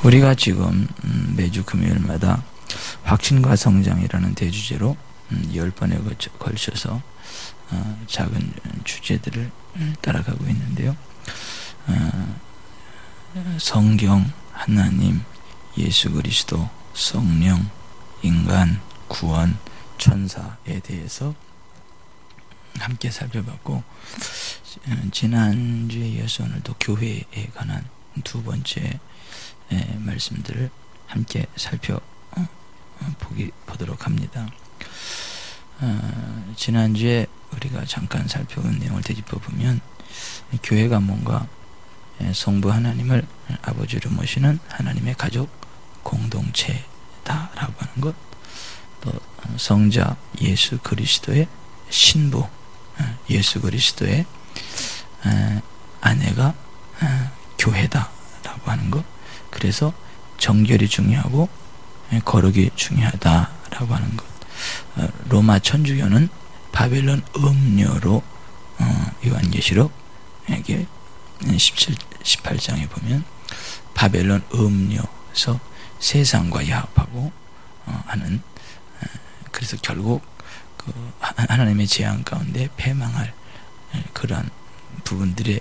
우리가 지금 매주 금요일마다 확신과 성장이라는 대주제로 10번에 걸쳐서 작은 주제들을 따라가고 있는데요. 성경, 하나님, 예수 그리스도, 성령, 인간, 구원, 천사에 대해서 함께 살펴봤고, 지난주에 이어서 오늘도 교회에 관한 두 번째 말씀들을 함께 살펴보도록 합니다. 지난주에 우리가 잠깐 살펴본 내용을 되짚어 보면, 교회가 뭔가 성부 하나님을 아버지로 모시는 하나님의 가족 공동체다라고 하는 것, 또 성자 예수 그리스도의 신부, 예수 그리스도의 아내가 교회다라고 하는 것, 그래서 정결이 중요하고 거룩이 중요하다라고 하는 것, 로마 천주교는 바벨론 음료로 요한계시록 18장에 보면 바벨론 음료에서 세상과 야합하고 하는, 그래서 결국 그 하나님의 재앙 가운데 패망할 그러한 부분들에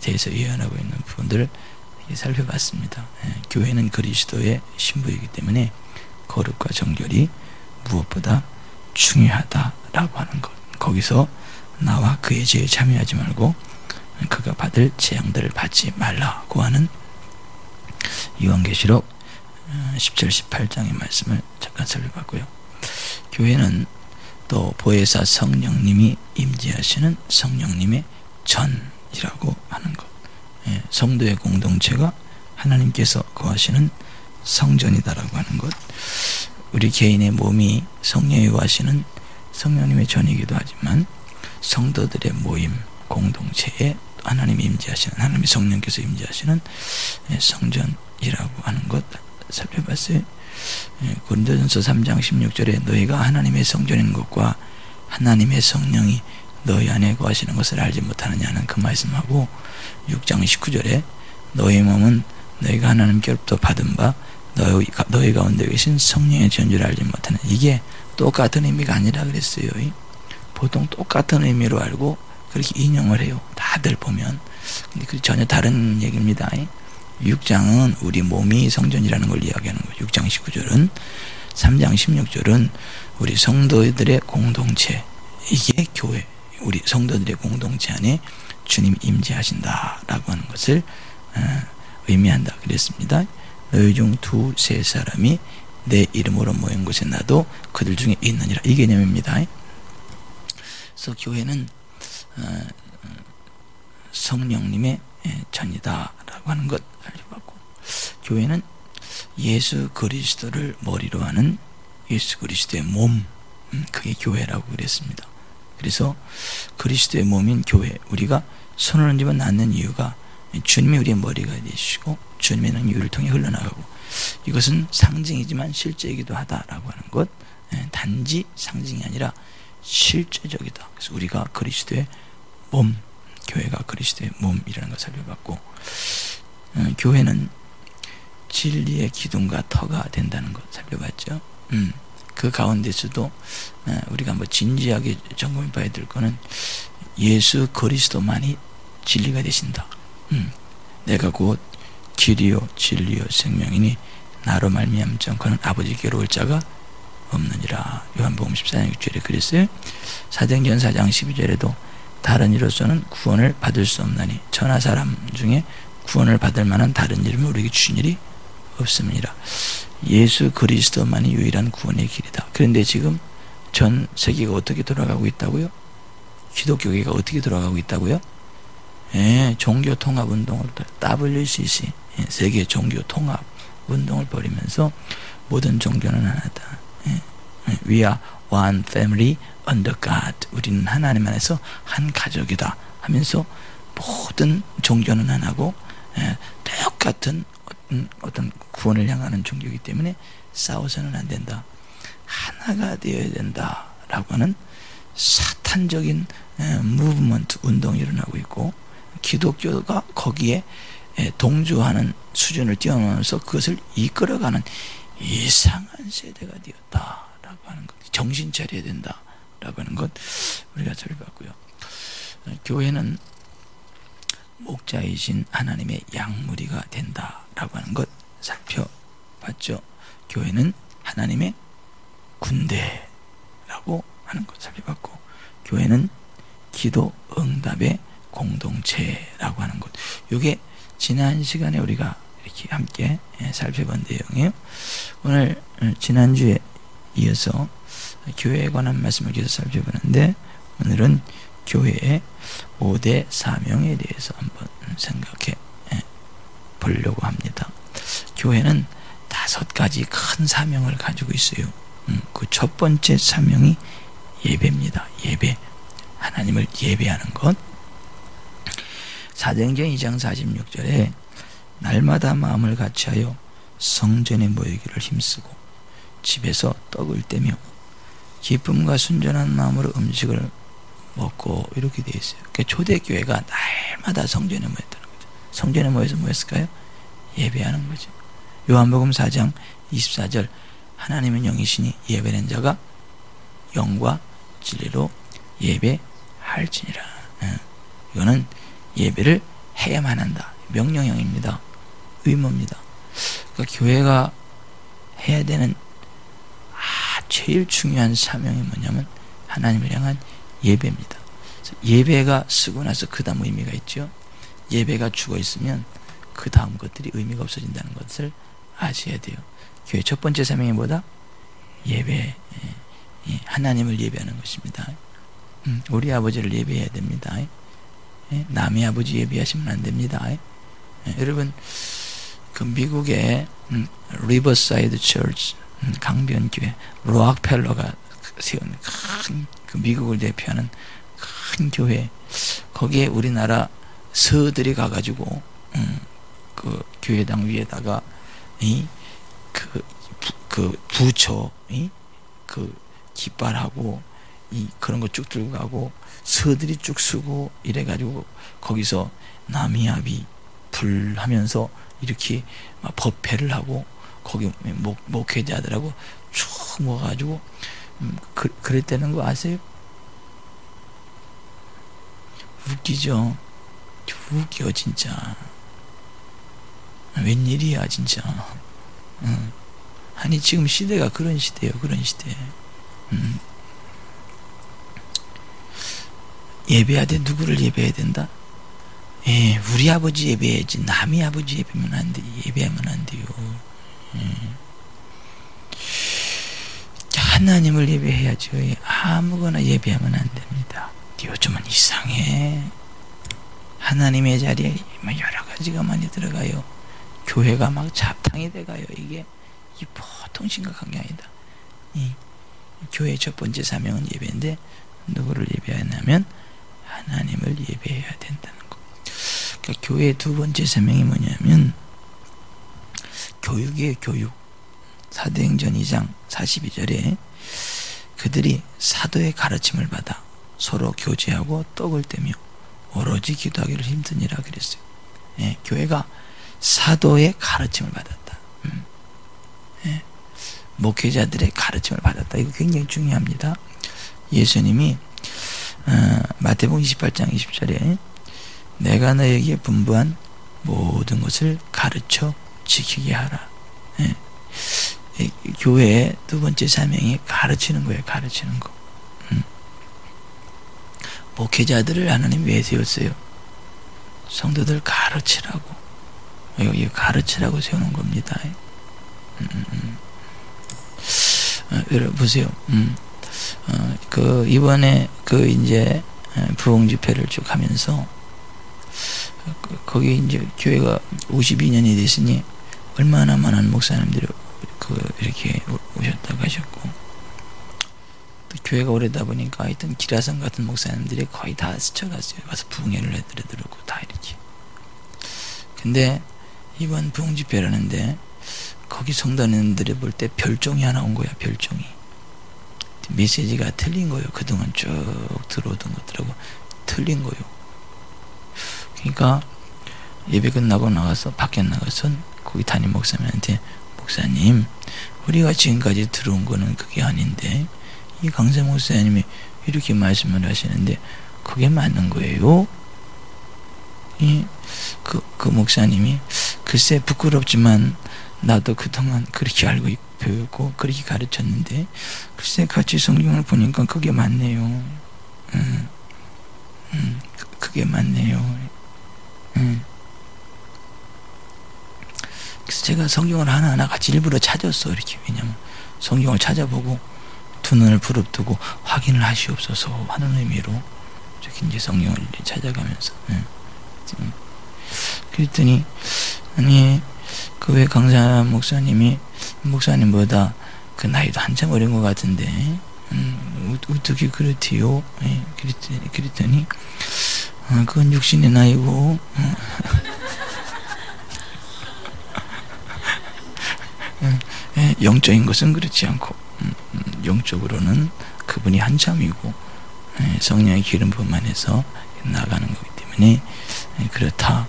대해서 예언하고 있는 부분들을 살펴봤습니다. 교회는 그리스도의 신부이기 때문에 거룩과 정결이 무엇보다 중요하다라고 하는 것, 거기서 나와 그의 죄에 참여하지 말고 그가 받을 재앙들을 받지 말라고 하는 요한계시록 17, 18장의 말씀을 잠깐 살펴봤고요. 교회는 또 보혜사 성령님이 임재하시는 성령님의 전이라고 하는 것, 성도의 공동체가 하나님께서 거하시는 성전이다라고 하는 것, 우리 개인의 몸이 성령이 거하시는 성령님의 전이기도 하지만 성도들의 모임 공동체에 하나님이 임재하시는, 하나님의 성령께서 임재하시는 성전이라고 하는 것 살펴봤어요. 고린도전서 3장 16절에 너희가 하나님의 성전인 것과 하나님의 성령이 너희 안에 거하시는 것을 알지 못하느냐는 그 말씀하고, 6장 19절에 너희 몸은 너희가 하나님께로부터 받은 바 너희 가운데 계신 성령의 전주를 알지 못하는, 이게 똑같은 의미가 아니라 그랬어요. 보통 똑같은 의미로 알고 그렇게 인용을 해요, 다들 보면. 근데 그 전혀 다른 얘기입니다. 6장은 우리 몸이 성전이라는 걸 이야기하는 거예요. 6장 19절은, 3장 16절은 우리 성도들의 공동체, 이게 교회, 우리 성도들의 공동체 안에 주님이 임재하신다라고 하는 것을 의미한다 그랬습니다. 너희 중 두세 사람이 내 이름으로 모인 곳에 나도 그들 중에 있느니라, 이 개념입니다. 그래서 교회는 성령님의 전이다라고 하는 것 알려봤고, 교회는 예수 그리스도를 머리로 하는 예수 그리스도의 몸, 그게 교회라고 그랬습니다. 그래서 그리스도의 몸인 교회, 우리가 손을 얹으면 낫는 이유가 주님이 우리의 머리가 되시고 주님의 능력이 우리를 통해 흘러나가고, 이것은 상징이지만 실제이기도 하다라고 하는 것, 단지 상징이 아니라 실제적이다. 그래서 우리가 그리스도의 몸, 교회가 그리스도의 몸이라는 것을 살펴봤고, 교회는 진리의 기둥과 터가 된다는 것 살펴봤죠. 그 가운데서도 우리가 진지하게 점검해 봐야 될 거는 예수 그리스도만이 진리가 되신다. 내가 곧 길이요 진리요 생명이니 나로 말미암지 않고는 아버지께로 올 자가 없느니라. 요한복음 14장 6절에 그랬어요. 사도행전 4장 12절에도 다른 이로서는 구원을 받을 수 없나니 천하 사람 중에 구원을 받을 만한 다른 이름을 우리에게 주신 일이 없습니다. 예수 그리스도만이 유일한 구원의 길이다. 그런데 지금 전 세계가 어떻게 돌아가고 있다고요? 기독교계가 어떻게 돌아가고 있다고요? 종교 통합 운동을, WCC, 세계 종교 통합 운동을 벌이면서 모든 종교는 하나다. We are one family under God. 우리는 하나님 안에서 한 가족이다 하면서 모든 종교는 하나고 똑같은 어떤 구원을 향하는 종교이기 때문에 싸워서는 안 된다. 하나가 되어야 된다라고 하는 사탄적인 무브먼트 운동이 일어나고 있고, 기독교가 거기에 동조하는 수준을 뛰어넘어서 그것을 이끌어가는 이상한 세대가 되었다라고 하는 것, 정신 차려야 된다라고 하는 것 우리가 살펴봤고요. 교회는 목자이신 하나님의 양무리가 된다라고 하는 것 살펴봤죠. 교회는 하나님의 군대라고 하는 것 살펴봤고, 교회는 기도 응답의 공동체라고 하는 것, 이게 지난 시간에 우리가 이렇게 함께 살펴본 내용이에요. 오늘 지난주에 이어서 교회에 관한 말씀을 계속 살펴보는데, 오늘은 교회의 5대 사명에 대해서 한번 생각해 보려고 합니다. 교회는 5가지 큰 사명을 가지고 있어요. 그 첫 번째 사명이 예배입니다. 예배, 하나님을 예배하는 것. 사도행전 2장 46절에 날마다 마음을 같이하여 성전에 모이기를 힘쓰고 집에서 떡을 떼며 기쁨과 순전한 마음으로 음식을 먹고, 이렇게 되어 있어요. 그러니까 초대교회가 날마다 성전에 모였다는 거죠. 성전에 모여서 뭐였을까요? 예배하는 거죠. 요한복음 4장 24절 하나님은 영이시니 예배하는 자가 영과 진리로 예배할지니라. 이거는 예배를 해야만 한다. 명령형입니다. 의무입니다. 그러니까 교회가 해야 되는 제일 중요한 사명이 뭐냐면 하나님을 향한 예배입니다. 예배가 쓰고 나서 그 다음 의미가 있죠. 예배가 죽어 있으면 그 다음 것들이 의미가 없어진다는 것을 아셔야 돼요. 교회 첫 번째 사명이 뭐다? 예배, 하나님을 예배하는 것입니다. 우리 아버지를 예배해야 됩니다. 남의 아버지 예배하시면 안 됩니다. 여러분, 그 미국의 리버사이드 처치, 강변교회 록펠러가 세운 그 미국을 대표하는 큰 교회, 거기에 우리나라 서들이 가가지고 그 교회당 위에다가 그 부처 그 깃발하고 그런 거 쭉 들고 가고 서들이 쭉 쓰고 이래가지고 거기서 나미아비 불하면서 이렇게 막 법회를 하고 거기 목회자들하고 쭉 모아가지고 그랬다는 거 아세요? 웃기죠? 웃겨 진짜. 웬일이야 진짜. 아니 지금 시대가 그런 시대예요. 그런 시대. 예배해야 돼. 누구를 예배해야 된다? 우리 아버지 예배해야지. 남의 아버지 예배하면 안 돼. 예배하면 안 돼요. 하나님을 예배해야죠. 아무거나 예배하면 안 됩니다. 요즘은 이상해. 하나님의 자리에 여러 가지가 많이 들어가요. 교회가 막 잡탕이 돼가요. 이게 보통 심각한 게 아니다. 교회의 첫 번째 사명은 예배인데, 누구를 예배하냐면 하나님을 예배해야 된다는 거. 그러니까 교회의 두 번째 사명이 뭐냐면 교육이에요. 교육. 사도행전 2장 42절에 그들이 사도의 가르침을 받아 서로 교제하고 떡을 떼며 오로지 기도하기를 힘드니라 그랬어요. 교회가 사도의 가르침을 받았다. 목회자들의 가르침을 받았다. 이거 굉장히 중요합니다. 예수님이 마태복음 28장 20절에 내가 너에게 분부한 모든 것을 가르쳐 지키게 하라. 교회의 두 번째 사명이 가르치는 거예요. 가르치는 거. 목회자들을 하나님 왜 세웠어요? 성도들 가르치라고. 여기 가르치라고 세우는 겁니다. 여러분 보세요. 이번에 이제 부흥 집회를 쭉 하면서 거기 이제 교회가 52년이 됐으니 얼마나 많은 목사님들이 이렇게 오셨다고 하셨고, 또 교회가 오래다 보니까 하여튼 기라성 같은 목사님들이 거의 다 스쳐갔어요. 가서 부흥회를 해드리고 다 이렇게. 근데 이번 부흥 집회를 하는데 거기 성도님들이 볼 때 별종이 하나 온 거야. 별종이. 메시지가 틀린 거예요. 그동안 쭉 들어오던 것들하고 틀린 거예요. 그러니까 예배 끝나고 나가서 밖에 나가서 거기 담임 목사님한테 목사님 우리가 지금까지 들어온 거는 그게 아닌데 이 강사 목사님이 이렇게 말씀을 하시는데 그게 맞는 거예요? 그 목사님이 글쎄 부끄럽지만 나도 그동안 그렇게 알고 배우고 그렇게 가르쳤는데 글쎄 같이 성경을 보니까 그게 맞네요. 그게 맞네요. 그래서 제가 성경을 하나하나 같이 일부러 찾았어. 이렇게. 왜냐면 성경을 찾아보고 두 눈을 부릅뜨고 확인을 하시옵소서 하는 의미로 이렇게 이제 성경을 찾아가면서 그랬더니 아니 그 왜 강사 목사님보다 그 나이도 한참 어린 것 같은데 어떻게 그렇디요? 그랬더니 그건 육신의 나이고 영적인 것은 그렇지 않고 영적으로는 그분이 한참이고 성령의 기름 부음만 해서 나가는 거기 때문에 그렇다.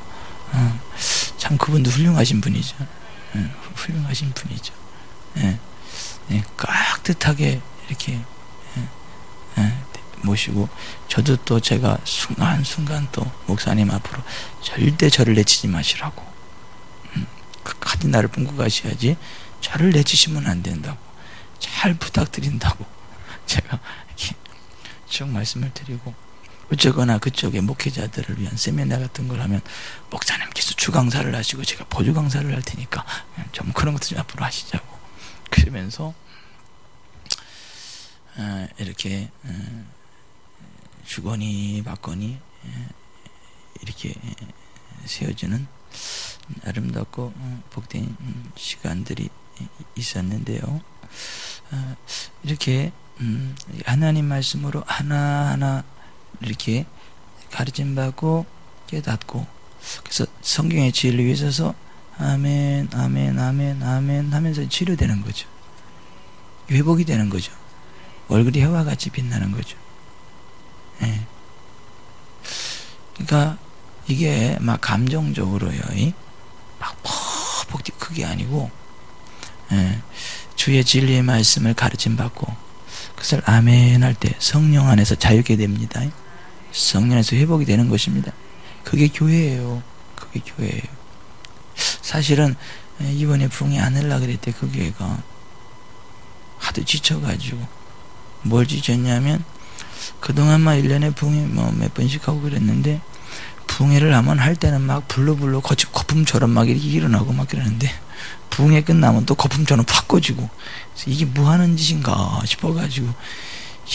참 그분도 훌륭하신 분이죠. 훌륭하신 분이죠. 깍듯하게 이렇게 모시고 저도 또 제가 순간순간 또 목사님 앞으로 절대 저를 내치지 마시라고 끝까지 나를 품고 가셔야지 저를 내치시면 안 된다고 잘 부탁드린다고 제가 이렇게 쭉 말씀을 드리고 어쩌거나 그쪽에 목회자들을 위한 세미나 같은 걸 하면 목사님께서 주강사를 하시고 제가 보조강사를 할 테니까 좀 그런 것도 좀 앞으로 하시자고 그러면서 이렇게 주거니 받거니 이렇게 세워지는 아름답고 복된 시간들이 있었는데요. 이렇게 하나님 말씀으로 하나하나 이렇게 가르침 받고 깨닫고 그래서 성경의 진리에 있어서 아멘 아멘 아멘 아멘 하면서 치료되는 거죠. 회복이 되는 거죠. 얼굴이 해와 같이 빛나는 거죠. 그러니까 이게 막 감정적으로요 막 폭폭 그게 아니고 주의 진리의 말씀을 가르침 받고 그것을 아멘 할 때 성령 안에서 자유게 됩니다. 성령 안에서 회복이 되는 것입니다. 그게 교회예요. 그게 교회예요. 사실은 이번에 부흥이 안 하려고 그랬대. 그 교회가 하도 지쳐가지고 뭘 지쳤냐면 그동안만 1년에 부흥회 몇 번씩 하고 그랬는데 부흥회를 하면 할 때는 막 불러불러 거품처럼 막 이렇게 일어나고 막 그러는데 부흥회 끝나면 또 거품처럼 확 꺼지고 그래서 이게 뭐 하는 짓인가 싶어가지고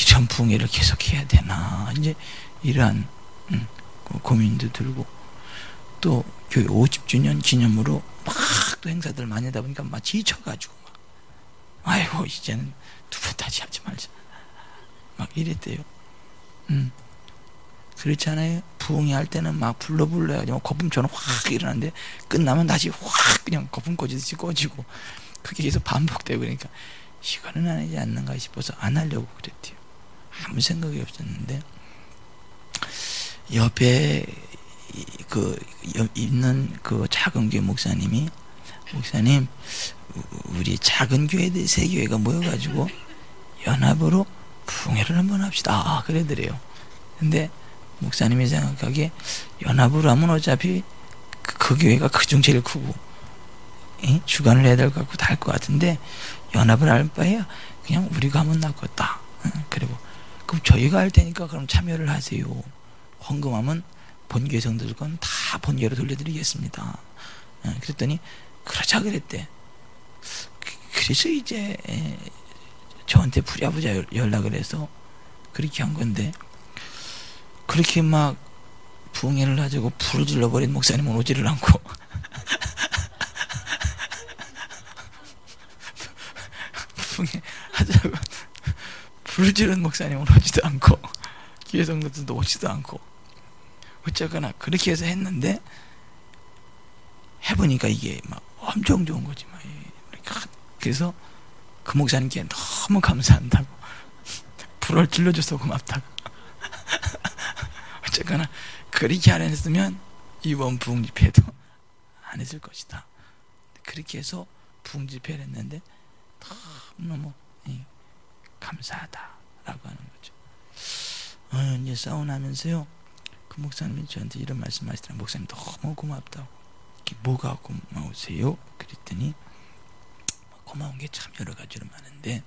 이런 부흥회를 계속 해야 되나 이제 이러한 고민도 들고 또 교회 50주년 기념으로 막 또 행사들 많이 하다 보니까 막 지쳐가지고 막 아이고 이제는 두 번 다시 하지 말자 막 이랬대요. 그렇지 않아요? 부흥회 할 때는 막 불러야지 거품처럼 확 일어나는데 끝나면 다시 확 그냥 거품 꺼지듯이 꺼지고 그게 계속 반복되고 그러니까 이거는 안 하지 않는가 싶어서 안 하려고 그랬대요. 아무 생각이 없었는데 옆에 있는 그 작은 교회 목사님 우리 작은 교회들 세 교회가 모여가지고 연합으로 부흥회를 한번 합시다 그러더래요. 근데 목사님이 생각하기에 연합으로 하면 어차피 그 교회가 그중 제일 크고 주관을 해야 될 것 같고 다 할 것 같은데 연합을 할 바에야 그냥 우리가 하면 낫겠다. 그리고 그럼 저희가 할 테니까 그럼 참여를 하세요. 헌금하면 본교회 성도들 건 다 본교회로 돌려드리겠습니다. 그랬더니 그러자 그랬대. 그래서 이제 저한테 부랴부랴 연락을 해서 그렇게 한 건데 그렇게 막 부흥회를 하자고 불을 질러버린 목사님은 오지를 않고 부흥회 하자고 불을 지른 목사님은 오지도 않고 교회 성도들도 오지도 않고 어쨌거나 그렇게 해서 했는데 해보니까 이게 막 엄청 좋은 거지 막. 그래서 그 목사님께 너무 감사한다고 불을 질러줘서 고맙다고 어쨌거나 그렇게 안 했으면 이번 부흥 집회도 안 했을 것이다. 그렇게 해서 부흥 집회를 했는데 너무 감사하다라고 하는 거죠. 이제 사우나면서요, 그 목사님이 저한테 이런 말씀하시더라고요. 목사님 너무 고맙다고. 뭐가 고마우세요? 그랬더니 고마운 게 참 여러 가지로 많은데,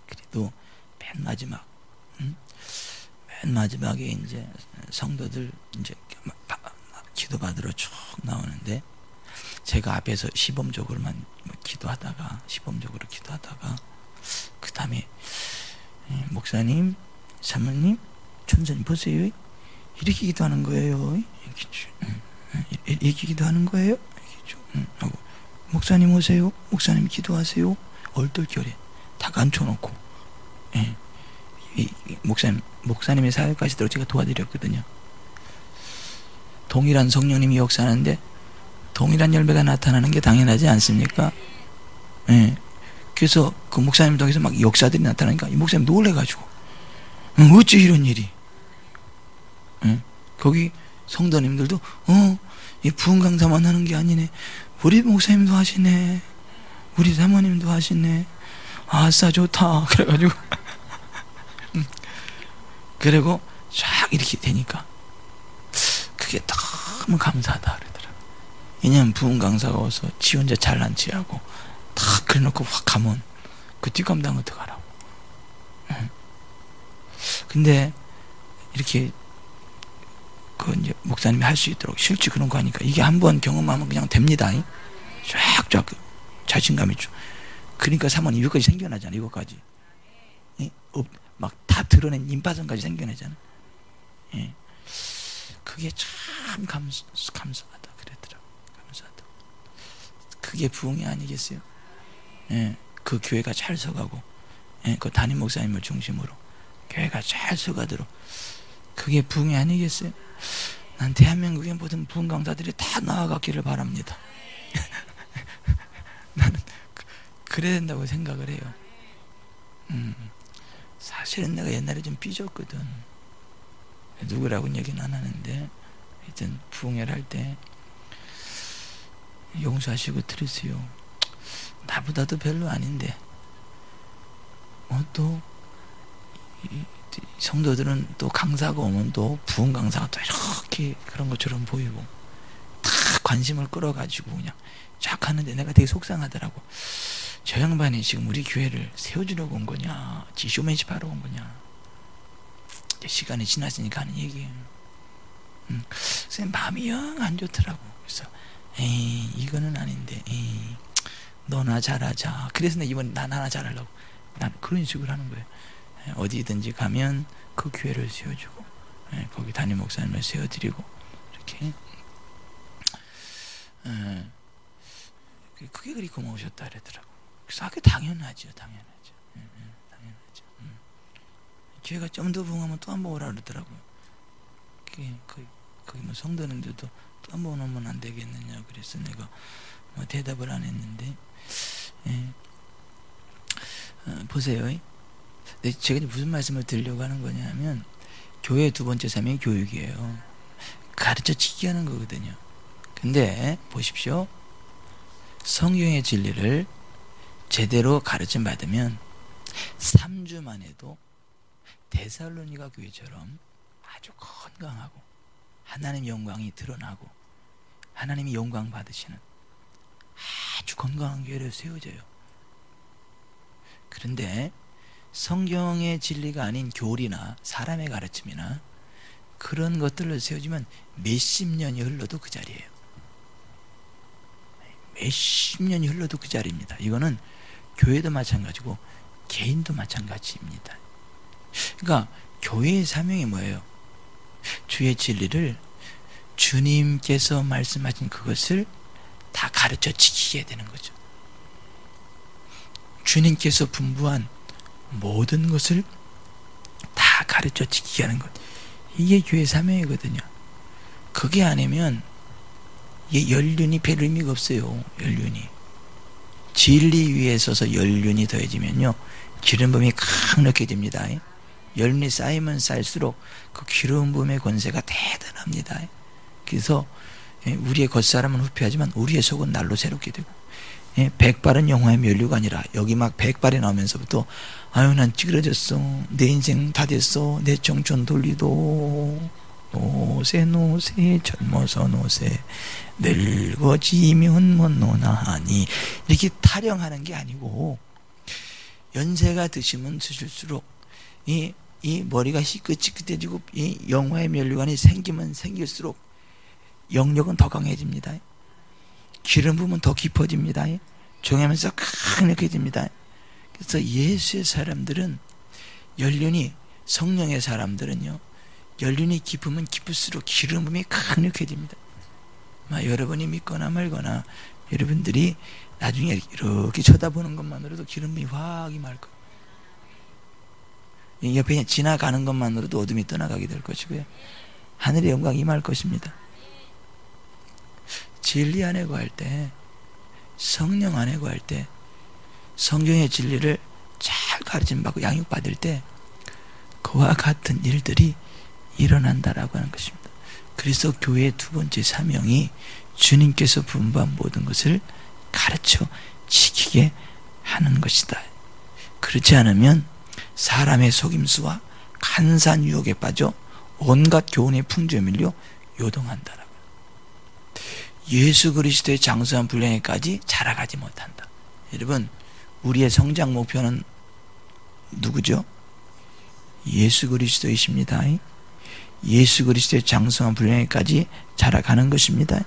그래도 맨 마지막에 이제 성도들 이제 기도 받으러 쭉 나오는데, 제가 앞에서 시범적으로만 기도하다가 그 다음에 목사님, 사모님, 천사님 보세요. 이렇게 기도하는 거예요. 이렇게 기도하는 거예요. 하고, 목사님 오세요. 목사님 기도하세요. 얼떨결에 다 앉혀놓고, 목사님의 사역하시도록 제가 도와드렸거든요. 동일한 성령님이 역사하는데 동일한 열매가 나타나는 게 당연하지 않습니까? 그래서 그 목사님 통해서 막 역사들이 나타나니까 이 목사님 놀래가지고, 어찌 이런 일이? 거기 성도님들도 이 부흥 강사만 하는 게 아니네. 우리 목사님도 하시네. 우리 사모님도 하시네. 아싸 좋다. 그래가지고 그리고 쫙 이렇게 되니까 그게 너무 감사하다 그러더라고요. 왜냐면 부흥 강사가 와서 지 혼자 잘난 체하고 탁 그래놓고 확 가면 그 뒷감당 어떡하라고. 근데 이렇게 그 이제 목사님이 할 수 있도록 실제 그런 거 하니까 이게 한번 경험하면 그냥 됩니다. 쫙쫙 자신감이 쭉. 그러니까 사모님 이거까지 생겨나잖아. 이거까지 막 다 드러낸 임파선까지 생겨나잖아. 그게 참 감사하다 그랬더라고. 감사하다. 그게 부흥이 아니겠어요? 그 교회가 잘 서가고, 그 담임 목사님을 중심으로 교회가 잘 서가도록, 그게 부흥이 아니겠어요? 난 대한민국의 모든 부흥 강사들이 다 나아가기를 바랍니다. 나는 그래야 된다고 생각을 해요. 사실은 내가 옛날에 좀 삐졌거든. 누구라고는 얘기는 안 하는데, 하여튼 부흥회를 할 때 용서하시고 들으세요. 나보다도 별로 아닌데 또 성도들은 또 강사가 오면 또 부흥 강사가 또 이렇게 그런 것처럼 보이고 다 관심을 끌어가지고 그냥 쫙 하는데 내가 되게 속상하더라고. 저 양반이 지금 우리 교회를 세워주려고 온 거냐, 쇼맨십 하러 온 거냐. 시간이 지났으니까 하는 얘기예요. 쌤 마음이 영 안 좋더라고. 그래서 에이 이거는 아닌데, 에이 너나 잘하자. 그래서 나 이번 난 하나 잘하려고. 난 그런 식으로 하는 거예요. 어디든지 가면 그 교회를 세워주고, 거기 담임 목사님을 세워드리고, 이렇게. 그게 그리 고마우셨다 그러더라고. 그래서 그게 당연하죠. 교회가 좀 더 부흥하면 또 한 번 오라 그러더라고요. 거기 뭐 성도님들도 또 한 번 오면 안 되겠느냐. 그래서 내가 뭐 대답을 안 했는데, 보세요. 제가 무슨 말씀을 드리려고 하는 거냐면, 교회의 두 번째 사명이 교육이에요. 가르쳐지게 하는 거거든요. 근데 보십시오. 성경의 진리를 제대로 가르침 받으면 3주만 해도 데살로니가 교회처럼 아주 건강하고 하나님의 영광이 드러나고 하나님이 영광 받으시는 아주 건강한 교회를 세워져요. 그런데 성경의 진리가 아닌 교리나 사람의 가르침이나 그런 것들을 세워주면 몇십 년이 흘러도 그 자리예요. 몇십 년이 흘러도 그 자리입니다. 이거는 교회도 마찬가지고 개인도 마찬가지입니다. 그러니까 교회의 사명이 뭐예요? 주의 진리를 주님께서 말씀하신 그것을 다 가르쳐 지키게 되는 거죠. 주님께서 분부한 모든 것을 다 가르쳐 지키게 하는 것. 이게 교회 사명이거든요. 그게 아니면 이게 연륜이 별 의미가 없어요. 연륜이. 진리 위에 서서 연륜이 더해지면요, 기름 부음이 강력해 집니다. 연륜이 쌓이면 쌓일수록 그 기름 부음의 권세가 대단합니다. 그래서 우리의 겉사람은 후패하지만 우리의 속은 날로 새롭게 되고, 백발은 영화의 면류가 아니라, 여기 막 백발이 나오면서부터 아유 난 찌그러졌어, 내 인생 다 됐어, 내 청춘 돌리도, 노세 노세 젊어서 노세 늙어지면 못 노나하니, 이렇게 타령하는 게 아니고, 연세가 드시면 드실수록 이 머리가 희끗희끗해지고 이 영화의 면류관이 생기면 생길수록 영력은 더 강해집니다. 기름 부으면 더 깊어집니다. 종하면서 강력해집니다. 그래서 예수의 사람들은 연륜이, 성령의 사람들은요, 연륜이 깊으면 깊을수록 기름 부음이 강력해집니다. 여러분이 믿거나 말거나 여러분들이 나중에 이렇게 쳐다보는 것만으로도 기름 부음이 확 임할 거예요. 옆에 지나가는 것만으로도 어둠이 떠나가게 될 것이고요, 하늘의 영광이 임할 것입니다. 진리 안에 거할 때, 성령 안에 거할 때, 성경의 진리를 잘 가르침받고 양육받을 때 그와 같은 일들이 일어난다라고 하는 것입니다. 그래서 교회의 두 번째 사명이 주님께서 분부한 모든 것을 가르쳐 지키게 하는 것이다. 그렇지 않으면 사람의 속임수와 간사한 유혹에 빠져 온갖 교훈의 풍조에 밀려 요동한다라고. 예수 그리스도의 장수한 분량에까지 자라가지 못한다. 여러분, 우리의 성장 목표는 누구죠? 예수 그리스도이십니다. 예수 그리스도의 장성한 분량에까지 자라가는 것입니다.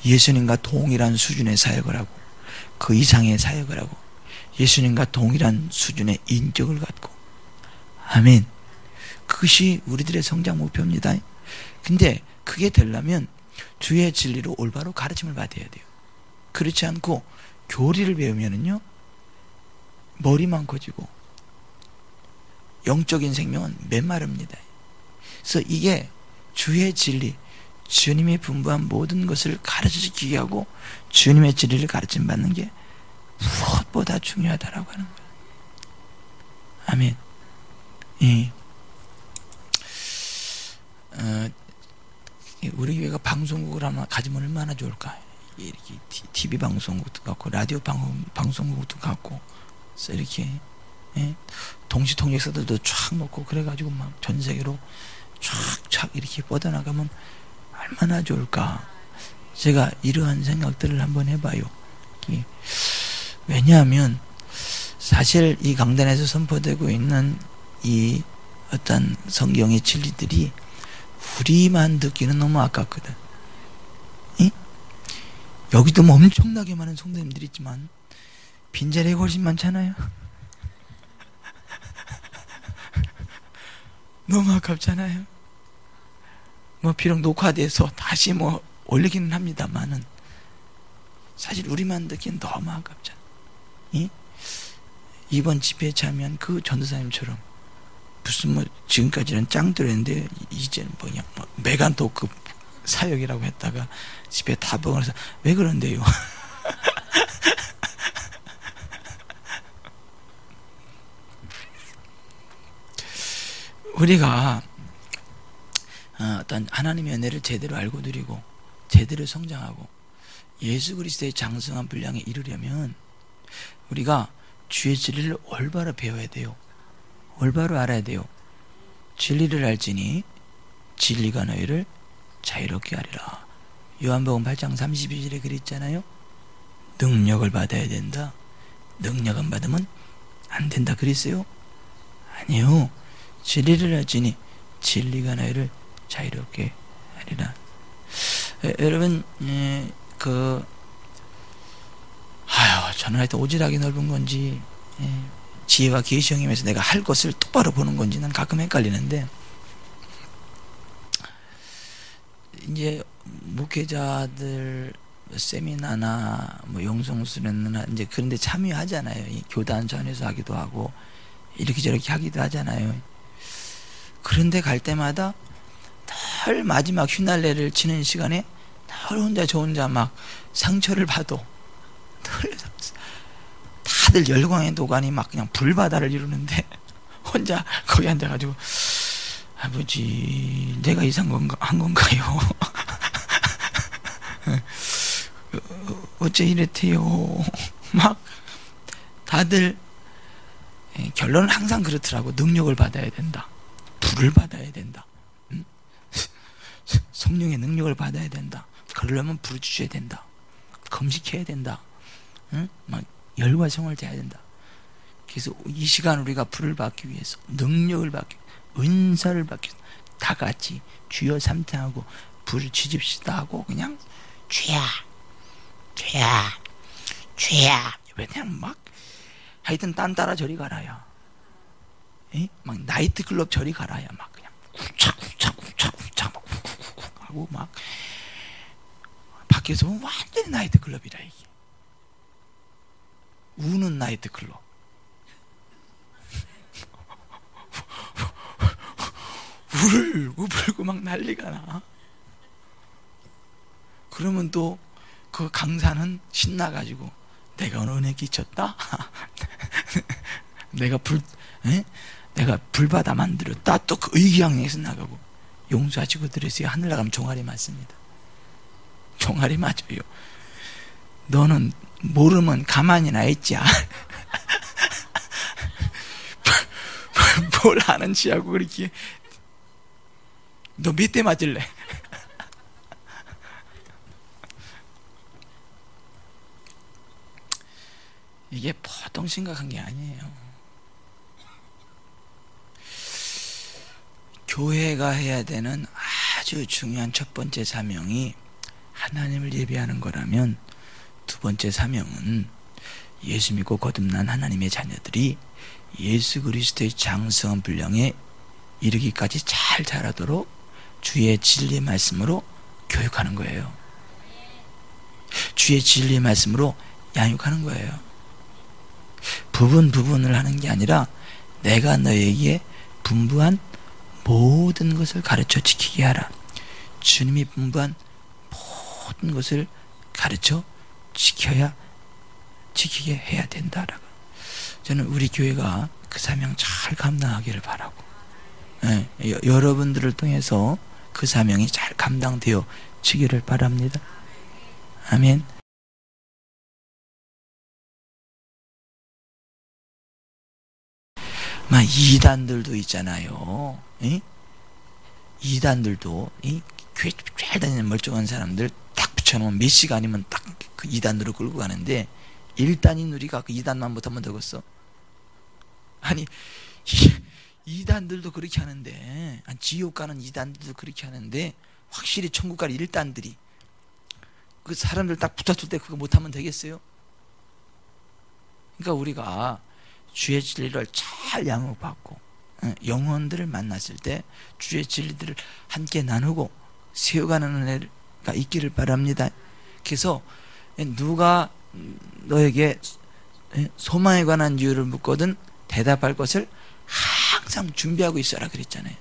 예수님과 동일한 수준의 사역을 하고, 그 이상의 사역을 하고, 예수님과 동일한 수준의 인격을 갖고, 아멘. 그것이 우리들의 성장 목표입니다. 근데 그게 되려면 주의 진리로 올바로 가르침을 받아야 돼요. 그렇지 않고 교리를 배우면은요, 머리만 커지고 영적인 생명은 메마릅니다. 그래서 이게 주의 진리, 주님이 분부한 모든 것을 가르치게 하고 주님의 진리를 가르침 받는 게 무엇보다 중요하다라고 하는 거예요. 아멘. 우리 교회가 방송국을 하나 가지면 얼마나 좋을까. 이렇게 TV 방송국도 갖고, 라디오 방송국도 갖고, 그래서 이렇게 동시 통역사들도 쫙 놓고, 그래가지고 막 전 세계로 쫙 이렇게 뻗어나가면 얼마나 좋을까. 제가 이러한 생각들을 한번 해봐요. 왜냐하면 사실 이 강단에서 선포되고 있는 이 어떤 성경의 진리들이 우리만 듣기는 너무 아깝거든. 여기도 뭐 엄청나게 많은 성도님들이 있지만 빈자리가 훨씬 많잖아요. 너무 아깝잖아요. 뭐 비록 녹화돼서 다시 뭐 올리기는 합니다만은 사실 우리만 듣기엔 너무 아깝잖아. 이번 집회에 참여한 그 전도사님처럼 무슨 뭐 지금까지는 짱들었는데 이제는 뭐냐, 메간토급 사역이라고 했다가 집에 다봉을 해서 왜 그런데요? 우리가 어떤 하나님의 은혜를 제대로 알고 누리고 제대로 성장하고 예수 그리스도의 장성한 분량에 이르려면 우리가 주의 진리를 올바로 배워야 돼요. 올바로 알아야 돼요. 진리를 알지니 진리가 너희를 자유롭게 하리라. 요한복음 8장 32절에 그랬잖아요. 능력을 받아야 된다. 능력은 받으면 안 된다 그랬어요? 아니요. 진리를 알지니 진리가 너희를 자유롭게 하리라. 여러분, 저는 하여튼 오지랖이 넓은 건지 지혜와 계시 형님에서 내가 할 것을 똑바로 보는 건지 난 가끔 헷갈리는데, 이제 목회자들 세미나나 뭐 영성수련회나 이제 그런 데 참여하잖아요. 이 교단 전에서 하기도 하고 이렇게 저렇게 하기도 하잖아요. 그런데 갈 때마다 늘 마지막 휘날레를 치는 시간에 늘 저 혼자 막 상처를 봐도 다들 열광의 도가니 막 그냥 불바다를 이루는데 혼자 거기 앉아가지고 아버지 내가 이상한 건가요? 어째 이랬대요. 막 다들 결론은 항상 그렇더라고. 능력을 받아야 된다. 불을 받아야 된다. 응? 성령의 능력을 받아야 된다. 그러려면 불을 주셔야 된다. 금식해야 된다. 응? 막 열과 성을 대해야 된다. 그래서 이 시간 우리가 불을 받기 위해서, 능력을 받기 위해서, 은사를 받기 위해서 다 같이 주여 삼창하고 불을 지집시다 하고 그냥 주야 주야 주야, 그냥 막 하여튼 딴 따라 저리 가라야. 막 나이트클럽 저리 가라야. 막 그냥 쿵착쿵착쿵착쿵착 막 쿵쿵쿵 하고 막 밖에서 보면 완전히 나이트클럽이라. 이게 우는 나이트클럽. 울고 불고 막 난리가 나. 그러면 또 그 강사는 신나가지고 내가 오늘 은혜 끼쳤다. 내가 불바다 만들었다. 또 그 의기양양에서 나가고 용서하시고 들으세요. 하늘 나가면 종아리 맞습니다. 종아리 맞아요. 너는 모르면 가만히나 있지. 뭘 하는지 하고 그렇게. 너 몇 대 맞을래? 이게 보통 심각한 게 아니에요. 교회가 해야 되는 아주 중요한 첫 번째 사명이 하나님을 예배하는 거라면, 두 번째 사명은 예수 믿고 거듭난 하나님의 자녀들이 예수 그리스도의 장성한 분량에 이르기까지 잘 자라도록 주의 진리 말씀으로 교육하는 거예요. 주의 진리 말씀으로 양육하는 거예요. 부분을 하는 게 아니라 내가 너에게 분부한 모든 것을 가르쳐 지키게 하라. 주님이 분부한 모든 것을 가르쳐 지키게 해야 된다라고. 저는 우리 교회가 그 사명 잘 감당하기를 바라고, 여러분들을 통해서 그 사명이 잘 감당되어 지기를 바랍니다. 아멘. 막 이단들도 있잖아요. 이단들도 교회 잘 다니는 멀쩡한 사람들 딱 붙여놓으면 몇 시간이면 딱 그 이단으로 끌고 가는데, 1단인 우리가 그 2단만 못하면 되겠어? 아니, 이단들도 그렇게 하는데, 지옥 가는 이단들도 그렇게 하는데, 확실히 천국 가는 1단들이 그 사람들 딱 붙었을 때 그거 못하면 되겠어요? 그러니까 우리가 주의 진리를 잘 양육받고 영혼들을 만났을 때 주의 진리들을 함께 나누고 세워가는 은혜가 있기를 바랍니다. 그래서 누가 너에게 소망에 관한 이유를 묻거든 대답할 것을 항상 준비하고 있어라 그랬잖아요.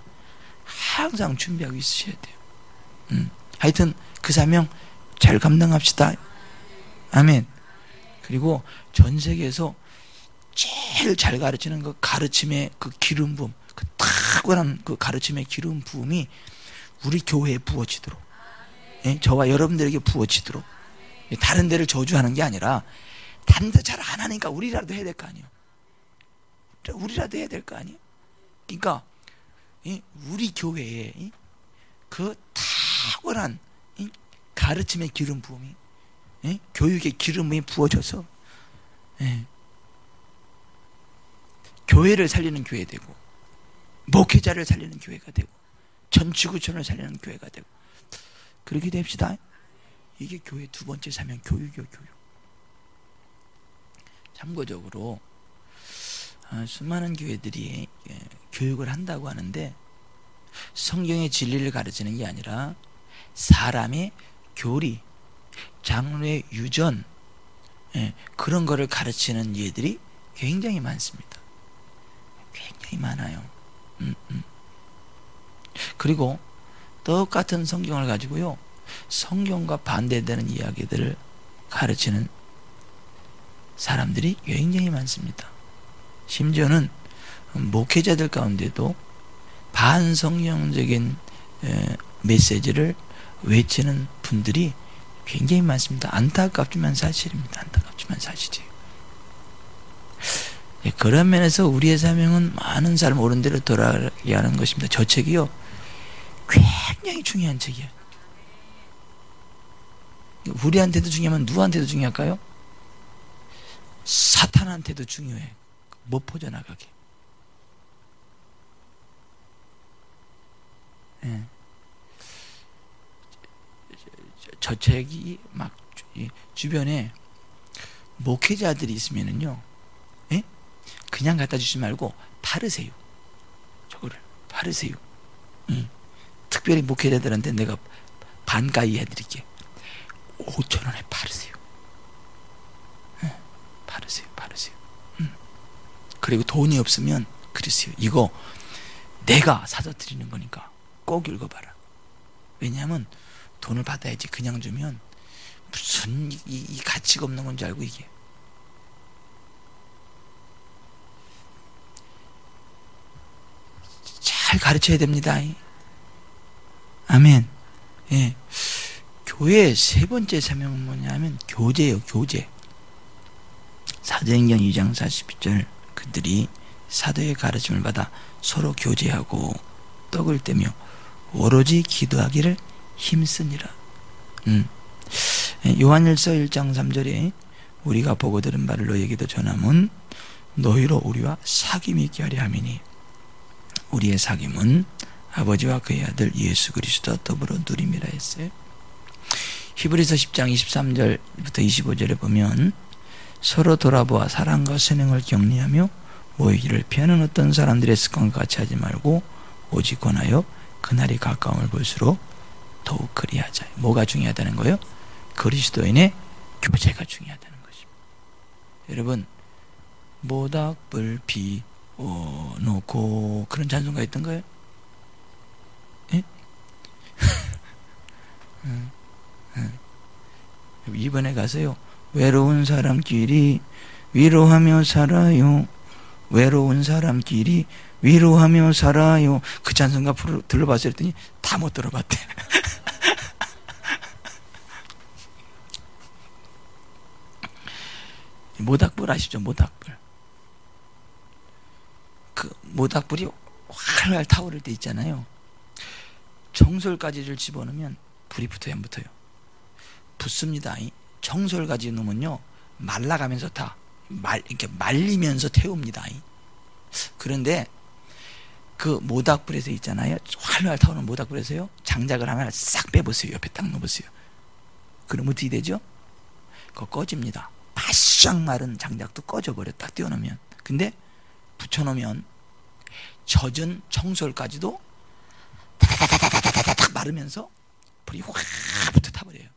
항상 준비하고 있으셔야 돼요. 하여튼 그 사명 잘 감당합시다. 아멘. 그리고 전 세계에서 제일 잘 가르치는 그 가르침의 그 기름 부음, 그 탁월한 그 가르침의 기름 부음이 우리 교회에 부어지도록, 저와 여러분들에게 부어지도록. 다른 데를 저주하는 게 아니라 다른 데 잘 안 하니까 우리라도 해야 될 거 아니에요. 우리라도 해야 될 거 아니에요. 그러니까 우리 교회에 그 탁월한 가르침의 기름 부음이, 교육의 기름 부음이 부어져서 교회를 살리는 교회 되고, 목회자를 살리는 교회가 되고, 전 지구촌을 살리는 교회가 되고, 그렇게 됩시다. 이게 교회 두 번째 사명, 교육이요, 교육. 참고적으로 수많은 교회들이 교육을 한다고 하는데, 성경의 진리를 가르치는 게 아니라 사람의 교리, 장로의 유전, 그런 거를 가르치는 예들이 굉장히 많습니다. 굉장히 많아요. 그리고 똑같은 성경을 가지고요, 성경과 반대되는 이야기들을 가르치는 사람들이 굉장히 많습니다. 심지어는 목회자들 가운데도 반성경적인 메시지를 외치는 분들이 굉장히 많습니다. 안타깝지만 사실입니다. 안타깝지만 사실이에요. 그런 면에서 우리의 사명은 많은 사람 옳은 대로 돌아가게 하는 것입니다. 저 책이요, 굉장히 중요한 책이에요. 우리한테도 중요하면 누구한테도 중요할까요? 사탄한테도 중요해. 못 퍼져나가게. 예. 저 책이 막 주변에 목회자들이 있으면은요, 예? 그냥 갖다 주지 말고 팔으세요. 저거를 팔으세요. 특별히 목회자들한테 내가 반가이 해드릴게. 5,000원에 팔으세요. 예. 팔으세요. 그리고 돈이 없으면 그러세요. 이거 내가 사서 드리는 거니까 꼭 읽어봐라. 왜냐하면 돈을 받아야지. 그냥 주면 무슨 이 가치가 없는 건지 알고. 이게 잘 가르쳐야 됩니다. 아멘. 예. 교회의 세 번째 사명은 뭐냐면 교제예요. 교제. 사도행전 2장 42절, 그들이 사도의 가르침을 받아 서로 교제하고 떡을 떼며 오로지 기도하기를 힘쓰니라. 요한일서 1장 3절에 우리가 보고 들은 바를 너에게도 전함은 너희로 우리와 사귐이 있게 하려 함이니 우리의 사귐은 아버지와 그의 아들 예수 그리스도 더불어 누림이라 했어요. 히브리서 10장 23절부터 25절에 보면 서로 돌아보아 사랑과 선행을 격리하며 모이기를 피하는 어떤 사람들의 습관과 같이 하지 말고 오직 권하여 그날이 가까움을 볼수록 더욱 그리하자. 뭐가 중요하다는 거예요? 그리스도인의 교제가 중요하다는 것입니다. 여러분, 모닥불 피워놓고 그런 찬송가 있던가요? 예? 이번에 가서요, 외로운 사람끼리 위로하며 살아요. 외로운 사람끼리 위로하며 살아요. 그 찬송가 들러봤어요 했더니 다 못 들어봤대. 모닥불 아시죠? 모닥불. 그 모닥불이 활활 타오를 때 있잖아요. 정솔가지를 집어넣으면 불이 붙어요, 안 붙어요? 붙습니다. 정솔가지 넣으면요, 말라가면서 이렇게 말리면서 태웁니다. 그런데 그 모닥불에서 있잖아요, 활활 타오르는 모닥불에서요, 장작을 하나 싹 빼보세요. 옆에 딱 넣어보세요. 그럼 어떻게 되죠? 그거 꺼집니다. 바싹 마른 장작도 꺼져버려, 딱 띄워놓으면. 근데 붙여놓으면 젖은 청솔까지도 다다다다다다닥 마르면서 불이 확 붙어 타버려요.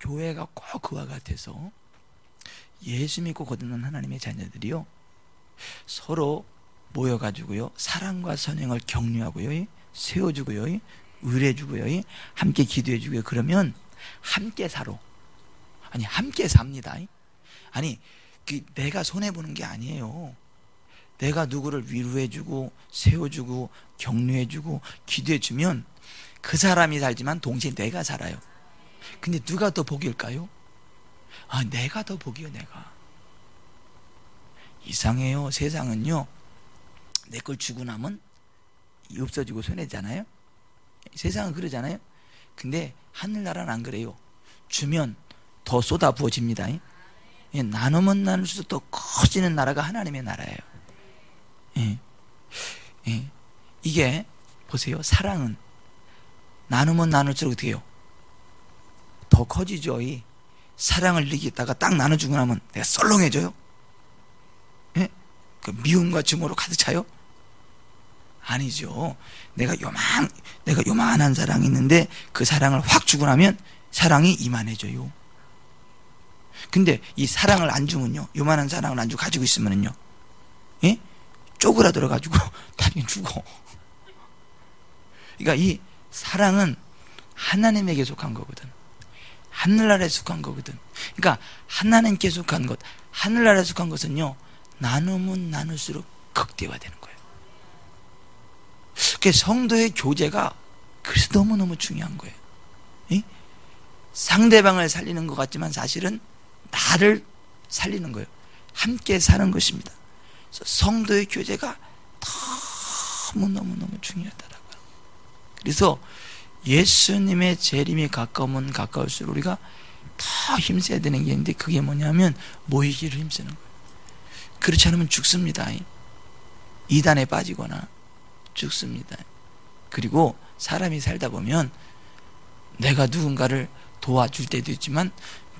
교회가 꼭 그와 같아서 예수 믿고 거듭난 하나님의 자녀들이요, 서로 모여가지고요, 사랑과 선행을 격려하고요, 세워주고요, 의뢰주고요, 함께 기도해주고요. 그러면 함께 함께 삽니다. 아니, 내가 손해보는 게 아니에요. 내가 누구를 위로해주고 세워주고 격려해주고 기도해주면 그 사람이 살지만 동시에 내가 살아요. 근데 누가 더 복일까요? 내가 더 복이요. 내가. 이상해요. 세상은요, 내 걸 주고 나면 없어지고 손해잖아요. 세상은 그러잖아요. 근데 하늘나라는 안 그래요. 주면 더 쏟아 부어집니다. 나누면 나눌수록 더 커지는 나라가 하나님의 나라예요. 이게 보세요. 사랑은 나누면 나눌수록 어떻게 해요? 더 커지죠. 사랑을 느끼다가 딱 나눠주고 나면 내가 썰렁해져요? 그 미움과 증오로 가득 차요? 아니죠. 내가 요만한 사랑이 있는데 그 사랑을 확 주고 나면 사랑이 이만해져요. 근데 이 사랑을 안 주면요, 요만한 사랑을 안 주고 가지고 있으면요, 쪼그라들어 가지고 나중에 죽어. 그러니까 이 사랑은 하나님에게 속한 거거든. 하늘나라에 속한 거거든. 그러니까 하나님께 속한 것, 하늘나라에 속한 것은요, 나누면 나눌수록 극대화되는 거예요. 그러니까 성도의 교제가 그래서 너무너무 중요한 거예요. 예? 상대방을 살리는 것 같지만 사실은 나를 살리는 거예요. 함께 사는 것입니다. 그래서 성도의 교제가 너무너무너무 중요하더라고요. 그래서 예수님의 재림이 가까우면 가까울수록 우리가 더 힘써야 되는 게 있는데, 그게 뭐냐면 모이기를 힘쓰는 거예요. 그렇지 않으면 죽습니다. 이단에 빠지거나 죽습니다. 그리고 사람이 살다 보면 내가 누군가를 도와줄 때도 있지만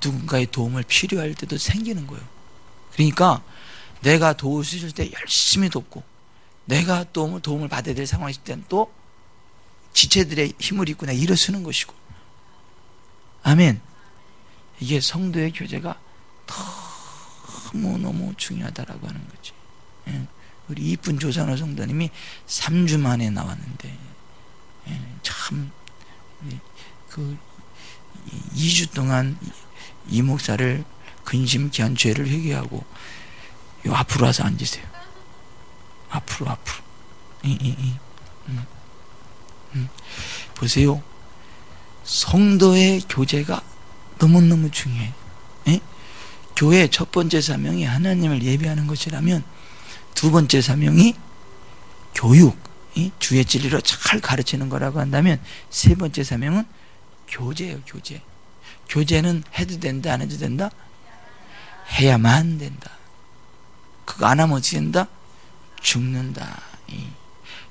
누군가의 도움을 필요할 때도 생기는 거예요. 그러니까 내가 도우실 때 열심히 돕고, 내가 도움을 받아야 될 상황이 있을 때는 또 지체들의 힘을 입고 내가 일어서는 것이고. 아멘. 이게 성도의 교제가 너무너무 중요하다라고 하는 거지. 우리 이쁜 조산호 성도님이 3주 만에 나왔는데, 참, 2주 동안 이 목사를 근심 귀한 죄를 회개하고, 요 앞으로 와서 앉으세요. 앞으로. 보세요. 성도의 교제가 너무너무 중요해요. 교회의 첫 번째 사명이 하나님을 예배하는 것이라면, 두 번째 사명이 교육, 주의 진리로 잘 가르치는 거라고 한다면, 세 번째 사명은 교제예요. 교제는 해도 된다, 안 해도 된다? 해야만 된다. 그거 안 하면 어떻게 된다? 죽는다.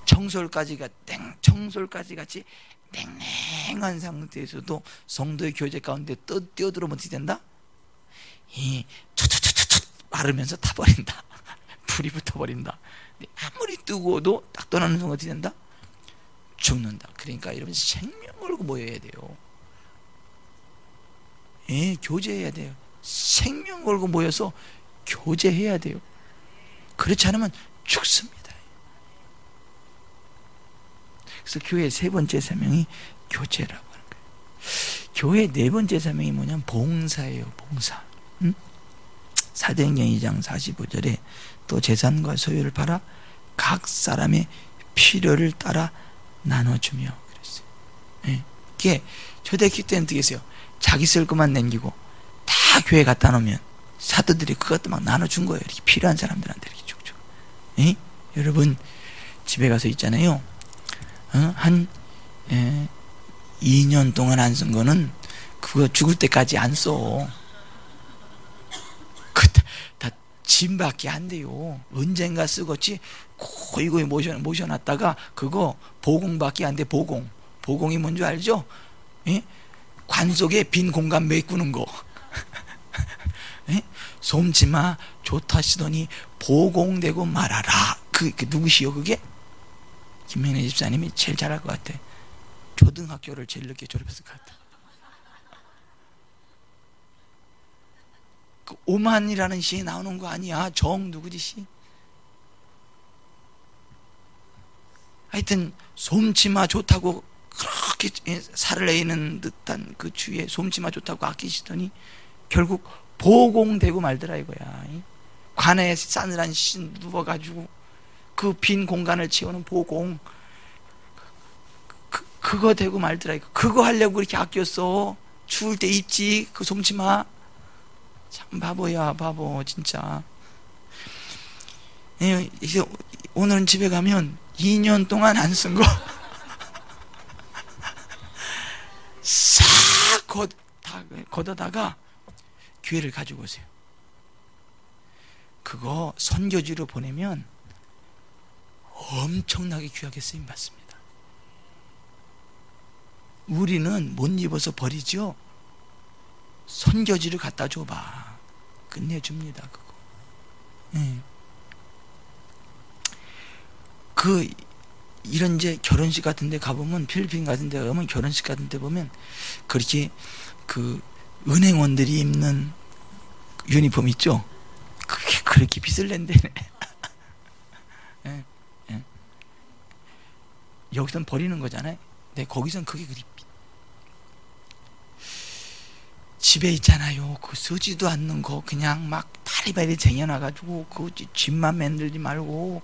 청솔까지 같이 냉랭한 상태에서도 성도의 교제 가운데 뛰어들어오면 어떻게 된다? 촛 마르면서 타버린다. 불이 붙어버린다. 아무리 뜨거워도 딱 떠나는 순간 어떻게 된다? 죽는다. 그러니까 여러분 생명 걸고 모여야 돼요. 교제해야 돼요. 생명 걸고 모여서 교제해야 돼요. 그렇지 않으면 죽습니다. 그래서 교회의 세 번째 사명이 교제라고 하는 거예요. 교회의 네 번째 사명이 뭐냐면 봉사예요. 봉사. 사도행전 2장 45절에 또 재산과 소유를 팔아 각 사람의 필요를 따라 나눠주며 그랬어요. 이게 초대교회 때는 어떻게 했어요? 자기 쓸 것만 남기고 다 교회 갖다 놓으면 사도들이 그것도 막 나눠준 거예요. 이렇게 필요한 사람들한테 이렇게 쭉쭉. 여러분 집에 가서 있잖아요. 한 2년 동안 안 쓴 거는 그거 죽을 때까지 안 써. 다 짐밖에 안 돼요. 언젠가 쓰겠지. 고이고이 모셔놨다가 그거 보공밖에 안 돼. 보공이 뭔지 알죠? 관 속에 빈 공간 메꾸는 거. 솜치마 좋다 시더니 보공되고 말아라. 그 누구시요 그게? 김명래 집사님이 제일 잘할 것 같아. 초등학교를 제일 늦게 졸업했을 것 같아. 그 오만이라는 시에 나오는 거 아니야. 정 누구지 시? 하여튼 솜치마 좋다고 그렇게 살을 내는 듯한 그 주위에 솜치마 좋다고 아끼시더니 결국 보공되고 말더라 이거야. 관에 싸늘한 시 누워가지고 그 빈 공간을 채우는 보공, 그거 되고 말더라 이거. 그거 하려고 그렇게 아꼈어. 추울 때 입지 그 솜치마. 참 바보야 바보 진짜. 이제 오늘은 집에 가면 2년 동안 안 쓴 거 싹 걷어다가 교회를 가지고 오세요. 그거 선교지로 보내면 엄청나게 귀하게 쓰임받습니다. 우리는 못 입어서 버리죠. 선교지를 갖다 줘봐. 끝내줍니다 그거. 이런 이제 결혼식 같은 데 가보면, 필리핀 같은 데 가면 결혼식 같은 데 보면 그렇게 그 은행원들이 입는 유니폼 있죠? 그게 그렇게 빚을 낸대네. 여기선 버리는 거잖아요. 근데 거기선 그게 그리 집에 있잖아요. 그 쓰지도 않는 거 그냥 막 바리바리 쟁여놔가지고 그 집만 만들지 말고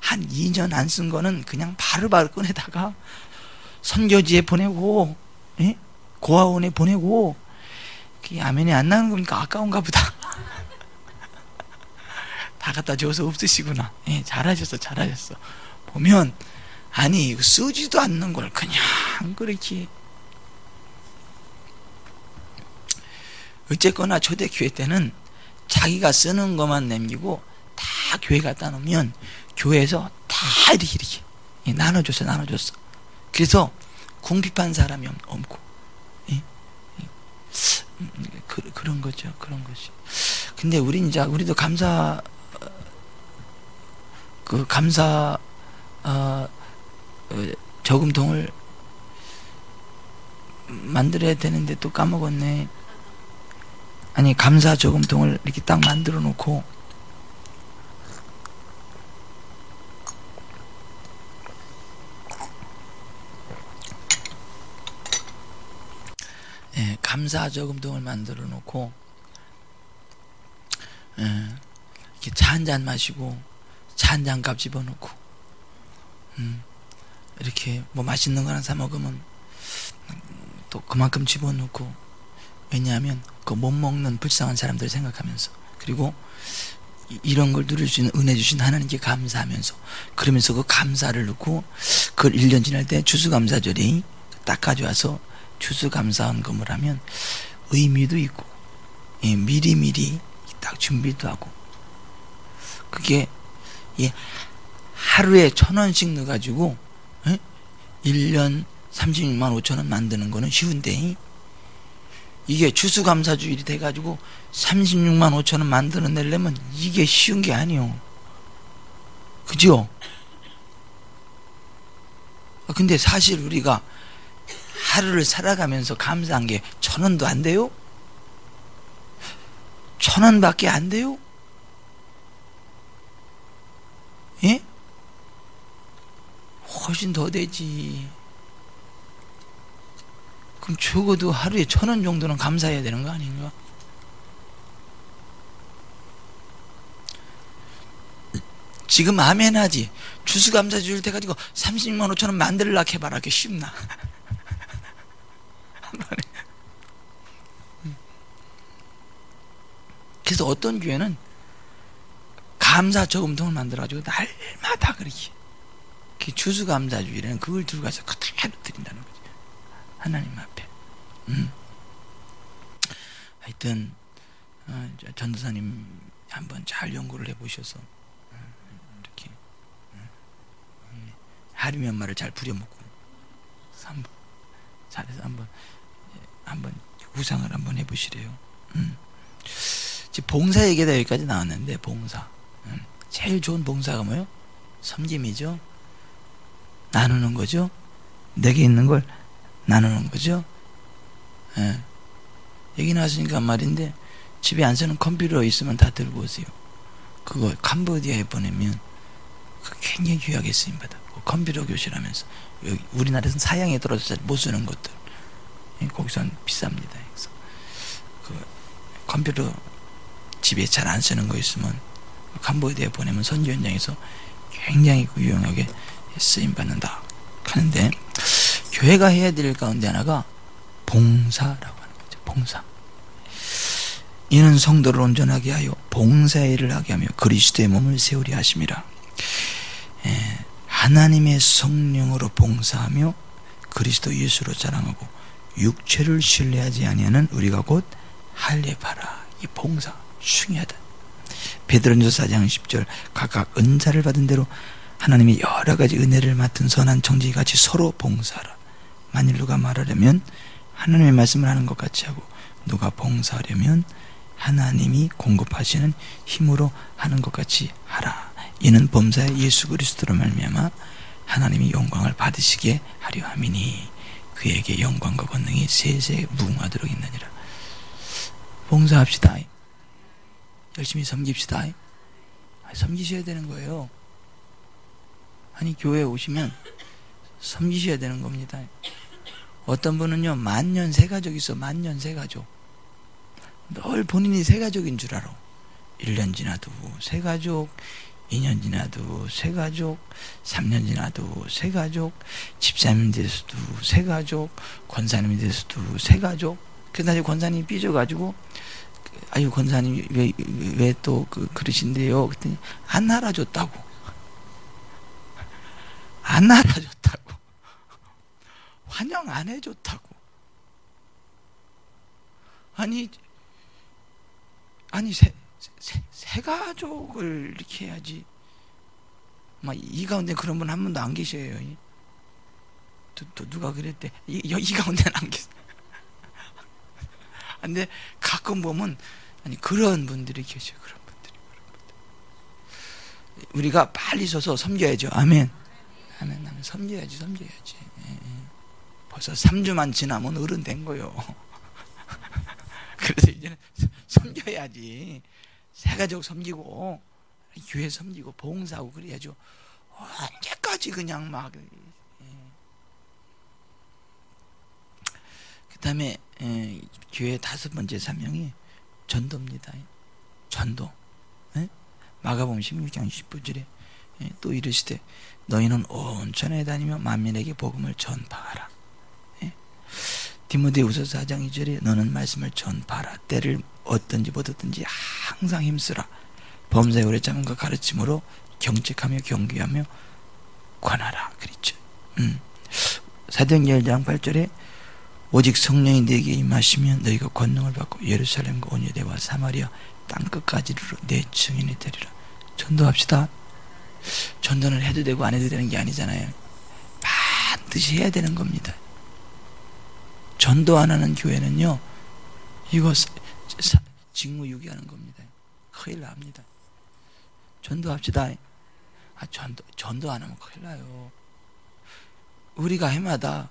한 2년 안 쓴 거는 그냥 바로바로 꺼내다가 선교지에 보내고, 예? 고아원에 보내고, 그게 아멘이 안 나는 겁니까? 아까운가 보다. 다 갖다 줘서 없으시구나. 예, 잘하셨어. 보면, 아니, 쓰지도 않는 걸 그냥 그렇게. 어쨌거나 초대교회 때는 자기가 쓰는 것만 남기고 다 교회 갖다 놓으면 교회에서 다 이렇게 나눠줬어. 그래서 궁핍한 사람이 없고, 예? 그런 거죠. 그런 것이. 근데 우리도 감사 저금통을 만들어야 되는데 또 까먹었네. 아니, 감사 저금통을 이렇게 딱 만들어 놓고, 예, 감사 저금통을 만들어 놓고, 예, 이렇게 차 한 잔 마시고 차 한 잔 값 집어 넣고, 이렇게 뭐 맛있는 거 하나 사 먹으면 또 그만큼 집어 넣고. 왜냐하면 그 못 먹는 불쌍한 사람들 생각하면서, 그리고 이런 걸 누릴 수 있는 은혜 주신 하나님께 감사하면서, 그러면서 그 감사를 넣고, 그걸 1년 지날 때 추수감사절에 딱 가져와서 추수감사한 금을 하면 의미도 있고, 예, 미리미리 딱 준비도 하고. 그게, 예, 하루에 1,000원씩 넣어가지고, 예? 1년 36만 5천 원 만드는 거는 쉬운데, 이게 추수감사주일이 돼가지고 36만 5천 원 만들어내려면 이게 쉬운 게 아니요. 그죠? 근데 사실 우리가 하루를 살아가면서 감사한 게 1,000원도 안 돼요? 1,000원밖에 안 돼요? 예? 훨씬 더 되지. 그럼 적어도 하루에 1,000원 정도는 감사해야 되는 거 아닌가? 지금 아멘하지. 추수감사주일 때 가지고 36만 5천 원 만들려고 해봐라. 그게 쉽나? 그래서 어떤 교회는 감사 저금통을 만들어가지고 날마다 그렇게, 그 추수감사주일에는 그걸 들고 가서 그대로 드린다는 거지, 하나님 앞에. 하여튼 전도사님 한번 잘 연구를 해보셔서 이렇게 하림 연말을 잘 부려먹고 잘해서 한번 구상을 한번 해보시래요. 지금 봉사 얘기가 여기까지 나왔는데, 봉사, 제일 좋은 봉사가 뭐예요? 섬김이죠. 나누는 거죠. 내게 있는 걸 나누는 거죠. 예. 얘기 나왔으니까 말인데, 집에 안 쓰는 컴퓨터 있으면 다 들고 오세요. 그거 캄보디아에 보내면 굉장히 귀하게 쓰임받아. 컴퓨터 교실하면서, 여기 우리나라에서는 사양에 떨어져서 못 쓰는 것들, 거기서는 비쌉니다. 그래서 그 컴퓨터 집에 잘 안 쓰는 거 있으면 캄보디아에 보내면 선교 현장에서 굉장히 유용하게 쓰임받는다 하는데, 교회가 해야 될 가운데 하나가 봉사라고 하는 거죠. 봉사. 이는 성도를 온전하게 하여 봉사의 일을 하게 하며 그리스도의 몸을 세우리 하심이라. 하나님의 성령으로 봉사하며 그리스도 예수로 자랑하고 육체를 신뢰하지 아니하는 우리가 곧 할례바라. 이 봉사 중요하다. 베드로전서 4장 10절, 각각 은사를 받은 대로 하나님이 여러 가지 은혜를 맡은 선한 청지기 같이 서로 봉사하라. 만일 누가 말하려면 하나님의 말씀을 하는 것 같이 하고, 누가 봉사하려면 하나님이 공급하시는 힘으로 하는 것 같이 하라. 이는 범사의 예수 그리스도로 말미암아 하나님이 영광을 받으시게 하려 함이니 그에게 영광과 권능이 세세 무궁하도록 있느니라. 봉사합시다. 열심히 섬깁시다. 섬기셔야 되는 거예요. 아니, 교회에 오시면 섬기셔야 되는 겁니다. 어떤 분은요, 만년 새가족 있어. 만년 새가족. 늘 본인이 새가족인 줄 알아. 1년 지나도 새가족, 2년 지나도 새 가족, 3년 지나도 새 가족, 집사님 돼서도 새 가족, 권사님이 돼서도 새 가족. 그다음에 권사님이 삐져가지고, 아유 권사님 왜 또 그러신데요? 그랬더니 안 알아줬다고. 안 알아줬다고. 환영 안 해줬다고. 아니 새 가족을 이렇게 해야지. 막 이 가운데 그런 분 한 분도 안 계셔요. 또 누가 그랬대. 이 가운데는 안 계세요. 근데 가끔 보면 아니 그런 분들이 계셔요. 그런 분들이. 우리가 빨리 서서 섬겨야죠. 아멘. 아멘. 섬겨야지. 예. 벌써 3주만 지나면 어른 된 거요. 그래서 이제는 섬겨야지. 새가족 섬기고 교회 섬기고 봉사하고 그래야죠. 언제까지 그냥 막. 그 다음에 교회 5번째 사명이 전도입니다. 전도. 마가복음 16장 20절에 또 이르시되 너희는 온 천하에 다니며 만민에게 복음을 전파하라. 디모데후서 4장 2절에 너는 말씀을 전파하라. 때를 얻든지 못 얻든지 항상 힘쓰라. 범사에 오래 참음과 가르침으로 경책하며 경계하며 권하라. 그랬죠. 사도행전 1장 8절에 오직 성령이 네게 임하시면 너희가 권능을 받고 예루살렘과 온 유대와 사마리아 땅끝까지로 내 증인이 되리라. 전도합시다. 전도는 해도 되고 안 해도 되는 게 아니잖아요. 반드시 해야 되는 겁니다. 전도 안 하는 교회는요, 이거 직무유기하는 겁니다. 큰일 납니다. 전도합시다. 전도 안 하면 큰일 나요. 우리가 해마다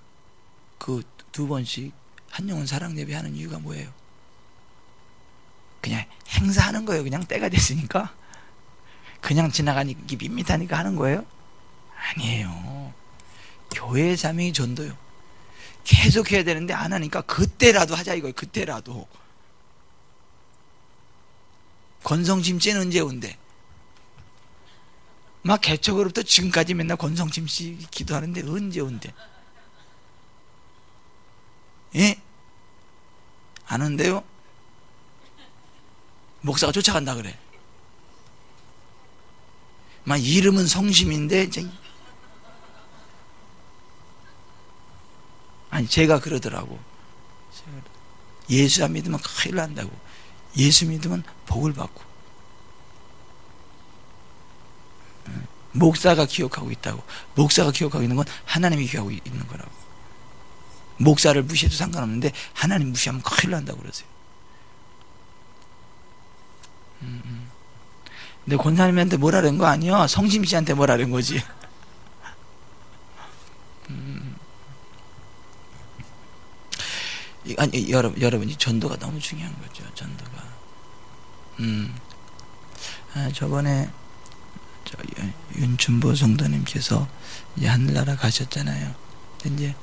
그 2번씩 한영혼 사랑 예배 하는 이유가 뭐예요? 그냥 행사하는 거예요. 그냥 때가 됐으니까. 그냥 지나가니 밋밋하니까 하는 거예요? 아니에요. 교회의 사명이 전도요. 계속 해야 되는데 안 하니까 그때라도 하자 이거예요. 그때라도. 권성짐씨는 언제 온대? 막 개척으로부터 지금까지 맨날 권성짐씨 기도하는데 언제 온대? 예? 안 온대요? 목사가 쫓아간다 그래. 막 이름은 성심인데 아니 제가 그러더라고. 예수 안 믿으면 큰일 난다고. 예수 믿으면 복을 받고. 목사가 기억하고 있다고. 목사가 기억하고 있는 건 하나님이 기억하고 있는 거라고. 목사를 무시해도 상관없는데 하나님 무시하면 큰일 난다고 그러세요. 근데 권사님한테 뭐라는 거 아니야? 성심씨한테 뭐라는 거지. 아니 여러분 이 전도가 너무 중요한 거죠. 전도가. 저번에 윤춘보 성도님께서 이제 하늘나라 가셨잖아요. 이제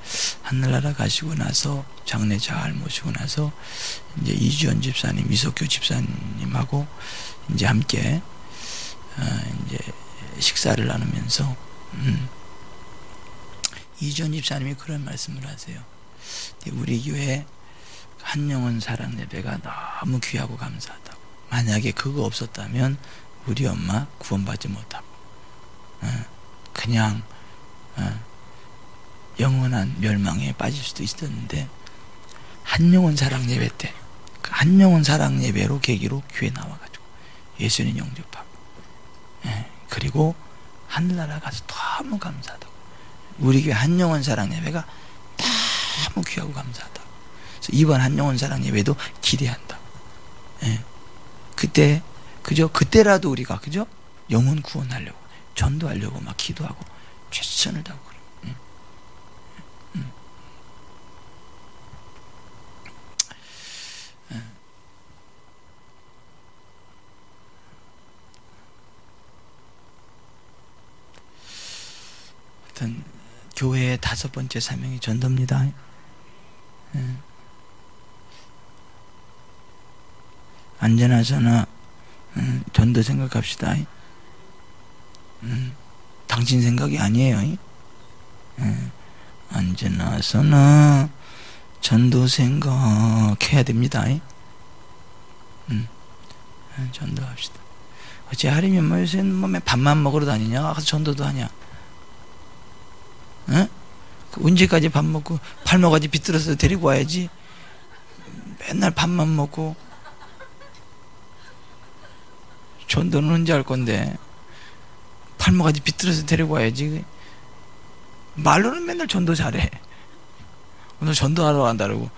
하늘나라 가시고 나서 장례 잘 모시고 나서 이제 이주연 집사님, 이석규 집사님하고 이제 함께 이제 식사를 나누면서 이주연 집사님이 그런 말씀을 하세요. 우리 교회 한영혼 사랑 예배가 너무 귀하고 감사하다고. 만약에 그거 없었다면 우리 엄마 구원받지 못하고 그냥 영원한 멸망에 빠질 수도 있었는데 한영혼 사랑 예배 때 그 한영혼 사랑 예배로 계기로 교회 나와가지고 예수님 영접하고 그리고 하늘나라 가서 너무 감사하다고. 우리 교회 한영혼 사랑 예배가 너무 귀하고 감사하다고. 그래서 이번 한영혼 사랑 예배도 기대한다고. 그때 그죠? 그때라도 우리가 그죠? 영혼 구원하려고 전도하려고 막 기도하고 최선을 다하고 그래요. 하여튼 교회의 5번째 사명이 전도입니다. 안전하잖아. 전도 생각합시다. 당신 생각이 아니에요. 언제나서나 전도 생각해야 됩니다. 전도합시다. 어째 하림이 뭐 요새는 뭐 밥만 먹으러 다니냐? 가서 전도도 하냐? 응? 언제까지 밥 먹고 팔목까지 비틀어서 데리고 와야지. 맨날 밥만 먹고 전도는 언제 할 건데 팔목까지 비틀어서 데리고 와야지. 말로는 맨날 전도 잘해. 오늘 전도하러 간다고.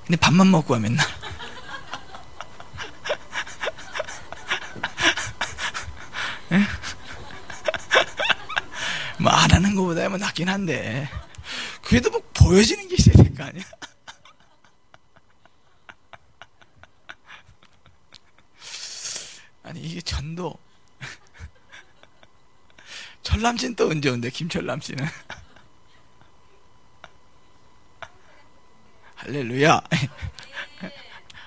근데 밥만 먹고 와 맨날. 뭐 안 하는 것보다 뭐 낫긴 한데 그래도 뭐 보여지는 게 있어야 될 거 아니야. 아니 이게 전도. 철남신 또 언제 온대? 김철남 씨는. 할렐루야.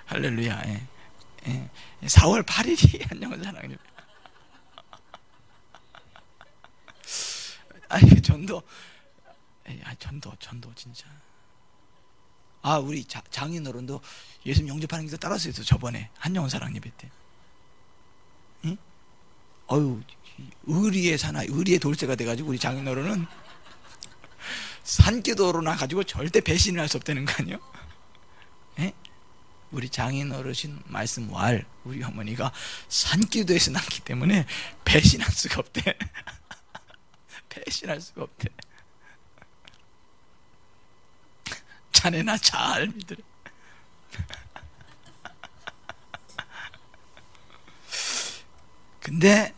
할렐루야. 4월 8일이 한영원 사랑님. 아니 전도. 전도 진짜. 아 우리 장인어른도 예수님 영접하는 게 따랐어요. 저번에 한영원 사랑 예배 때. 응? 어유 의리의 사나 의리의 돌쇠가 돼가지고 우리 장인어른은 산기도로 나가지고 절대 배신을 할 수 없다는 거 아니에요? 예? 우리 장인 어르신 말씀 왈 우리 어머니가 산기도에서 났기 때문에 배신할 수가 없대. 배신할 수가 없대. 자네나 잘 믿으래. 근데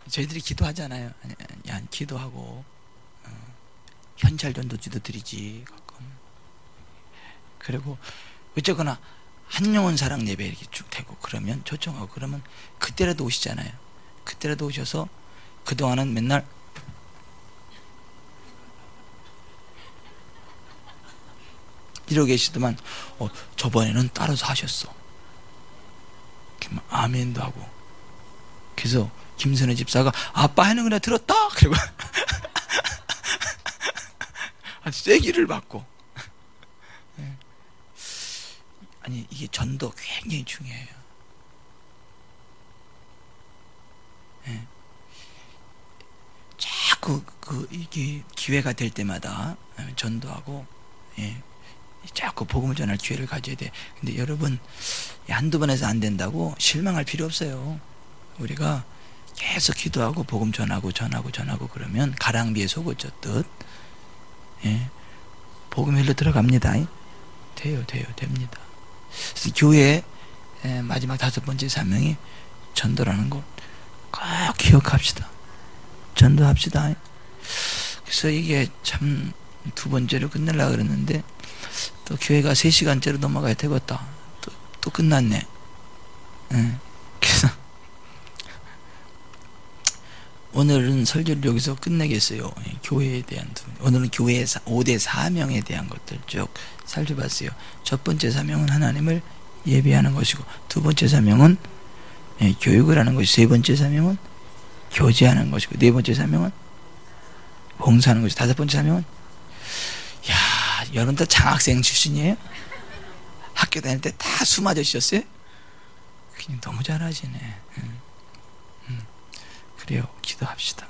저희들이 기도하잖아요. 야, 기도하고 현찰 전도지도 드리지 가끔. 그리고 어쨌거나 한영원 사랑 예배 이렇게 쭉 되고 그러면 초청하고 그러면 그때라도 오시잖아요. 그때라도 오셔서 그동안은 맨날 이러고 계시더만 저번에는 따라서 하셨어. 아멘도 하고. 그래서 김선혜 집사가 아빠 하는 거 내가 들었다. 그리고 아주 세기를 받고. 아니 이게 전도 굉장히 중요해요. 자꾸 이게 기회가 될 때마다 전도하고 자꾸 복음을 전할 기회를 가져야 돼. 근데 여러분 한두 번 해서 안 된다고 실망할 필요 없어요. 우리가 계속 기도하고 복음 전하고 그러면 가랑비에 속을 젖듯 복음이 흘러 들어갑니다. 됩니다. 그래서 교회의 마지막 5번째 사명이 전도라는 거 꼭 기억합시다. 전도합시다. 그래서 이게 참 2번째로 끝내려고 그랬는데 또 교회가 3시간째로 넘어가야 되겠다. 또 끝났네. 그래서 오늘은 설교를 여기서 끝내겠어요. 교회에 대한 오늘은 교회의 5대 사명에 대한 것들 쭉 살펴봤어요. 첫 번째 사명은 하나님을 예배하는 것이고, 두 번째 사명은 교육을 하는 것이고, 세 번째 사명은 교제하는 것이고, 네 번째 사명은 봉사하는 것이고, 다섯 번째 사명은 여러분 다 장학생 출신이에요? 학교 다닐 때 다 수마저씨였어요? 그냥 너무 잘하시네. 그래요. 기도합시다.